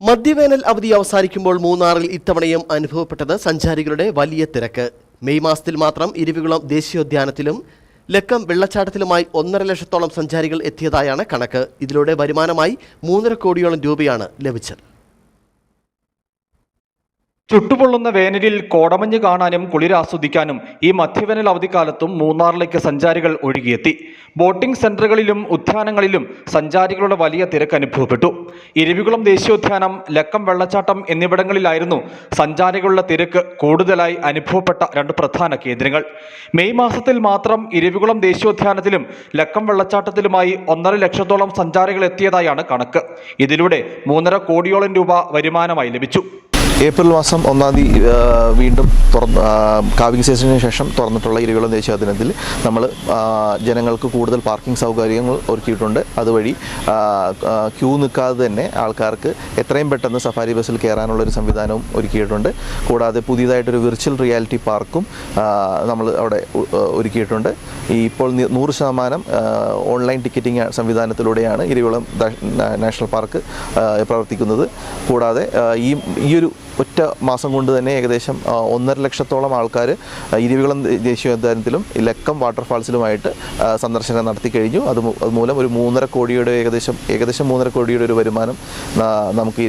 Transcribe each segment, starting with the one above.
മധ്യവേനൽ അവധി അവസാനിക്കുമ്പോൾ മൂന്നാറിൽ ഇത്തവണയും അനുഭവപ്പെട്ടത് സഞ്ചാരികളുടെ വലിയ തിരക്ക്. മെയ് മാസത്തിൽ മാത്രം ഇരവികുളം ദേശീയോദ്യാനത്തിലും ലക്കം വെള്ളച്ചാട്ടത്തിലുമായി 1.5 ലക്ഷത്തോളം സഞ്ചാരികൾ എത്തിയതായാണ് കണക്ക്. ഇതിലൂടെ വരുമാനമായി 3.5 കോടിയോളം രൂപയാണ് ലഭിച്ചത്. ചുട്ടുപൊള്ളുന്ന വേനലിൽ കോടമഞ്ഞ് കാണാനും കുളിരാസ്വദിക്കാനും ഈ മധ്യവേനൽ അവധിക്കാലത്തും മൂന്നാറിലേക്ക് സഞ്ചാരികൾ ഒഴുകിയെത്തി. ബോട്ടിംഗ് സെന്ററുകളിലും ഉദ്യാനങ്ങളിലും സഞ്ചാരികളുടെ വലിയ തിരക്ക് അനുഭവപ്പെട്ടു. ഇരവികുളം ദേശീയോദ്യാനം, ലക്കം വെള്ളച്ചാട്ടം എന്നിവിടങ്ങളിലായിരുന്നു സഞ്ചാരികളുടെ തിരക്ക് കൂടുതലായി അനുഭവപ്പെട്ട രണ്ട് പ്രധാന കേന്ദ്രങ്ങൾ. മെയ് മാസത്തിൽ മാത്രം ഇരവികുളം ദേശീയോദ്യാനത്തിലും ലക്കം വെള്ളച്ചാട്ടത്തിലുമായി 1.5 ലക്ഷത്തോളം സഞ്ചാരികൾ എത്തിയതായാണ് കണക്ക്. ഇതിലൂടെ 3.5 കോടിയോളം രൂപ വരുമാനമായി ലഭിച്ചു. ഏപ്രിൽ മാസം 1-ാം തീയതി വീണ്ടും കാവിംഗ് സീസണിന് ശേഷം തുറന്നിട്ടുള്ള ഇരവികുളം ദേശീയോദ്യാനത്തിൽ നമ്മൾ ജനങ്ങൾക്ക് കൂടുതൽ പാർക്കിംഗ് സൗകര്യങ്ങൾ ഒരുക്കിയിട്ടുണ്ട്. അതുവഴി ക്യൂ നിൽക്കാതെ തന്നെ ആൾക്കാർക്ക് എത്രയും പെട്ടെന്ന് സഫാരി ബസ്സിൽ കയറാനുള്ളൊരു സംവിധാനവും ഒരുക്കിയിട്ടുണ്ട്. കൂടാതെ പുതിയതായിട്ടൊരു വിർച്വൽ റിയാലിറ്റി പാർക്കും നമ്മൾ അവിടെ ഒരുക്കിയിട്ടുണ്ട്. ഇപ്പോൾ 100% ഓൺലൈൻ ടിക്കറ്റിംഗ് സംവിധാനത്തിലൂടെയാണ് ഇരവികുളം നാഷണൽ പാർക്ക് പ്രവർത്തിക്കുന്നത്. കൂടാതെ ഈയൊരു ഒറ്റ മാസം കൊണ്ട് തന്നെ ഏകദേശം 1.5 ലക്ഷത്തോളം ആൾക്കാർ ഇരവികുളം ദേശീയോദ്യാനത്തിലും ലക്കം വാട്ടർഫാൾസിലുമായിട്ട് സന്ദർശനം നടത്തി കഴിഞ്ഞു. അതുമൂലം ഒരു 3.5 കോടിയുടെ ഏകദേശം 3.5 കോടിയുടെ ഒരു വരുമാനം നമുക്ക്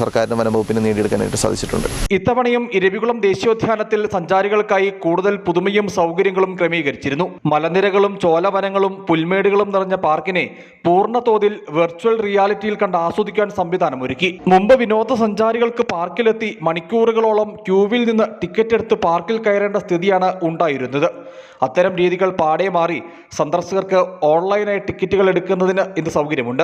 സർക്കാരിൻ്റെ വനംവകുപ്പിന് നേടിയെടുക്കാനായിട്ട് സാധിച്ചിട്ടുണ്ട്. ഇത്തവണയും ഇരവികുളം ദേശീയോദ്യാനത്തിൽ സഞ്ചാരികൾക്കായി കൂടുതൽ പുതുമയും സൗകര്യങ്ങളും ക്രമീകരിച്ചിരുന്നു. മലനിരകളും ചോലവനങ്ങളും പുൽമേടുകളും നിറഞ്ഞ പാർക്കിനെ പൂർണ്ണതോതിൽ വെർച്വൽ റിയാലിറ്റിയിൽ കണ്ട് ആസ്വദിക്കാൻ സംവിധാനം ഒരുക്കി. മുമ്പ് വിനോദസഞ്ചാരികൾക്ക് പാർക്കിലെത്തി മണിക്കൂറുകളോളം ക്യൂവിൽ നിന്ന് ടിക്കറ്റ് എടുത്ത് പാർക്കിൽ കയറേണ്ട സ്ഥിതിയാണ് ഉണ്ടായിരുന്നത്. അത്തരം രീതികൾ പാടെ മാറി സന്ദർശകർക്ക് ഓൺലൈനായി ടിക്കറ്റുകൾ എടുക്കുന്നതിന് ഇന്ന് സൗകര്യമുണ്ട്.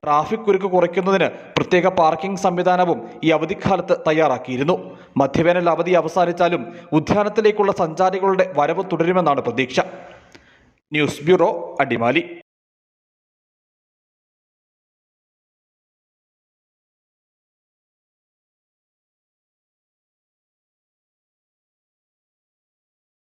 ട്രാഫിക് കുരുക്ക് കുറയ്ക്കുന്നതിന് പ്രത്യേക പാർക്കിംഗ് സംവിധാനവും ഈ അവധിക്കാലത്ത് തയ്യാറാക്കിയിരുന്നു. മധ്യവേനൽ അവധി അവസാനിച്ചാലും ഉദ്യാനത്തിലേക്കുള്ള സഞ്ചാരികളുടെ വരവ് തുടരുമെന്നാണ് പ്രതീക്ഷ. News bureau, Adimali.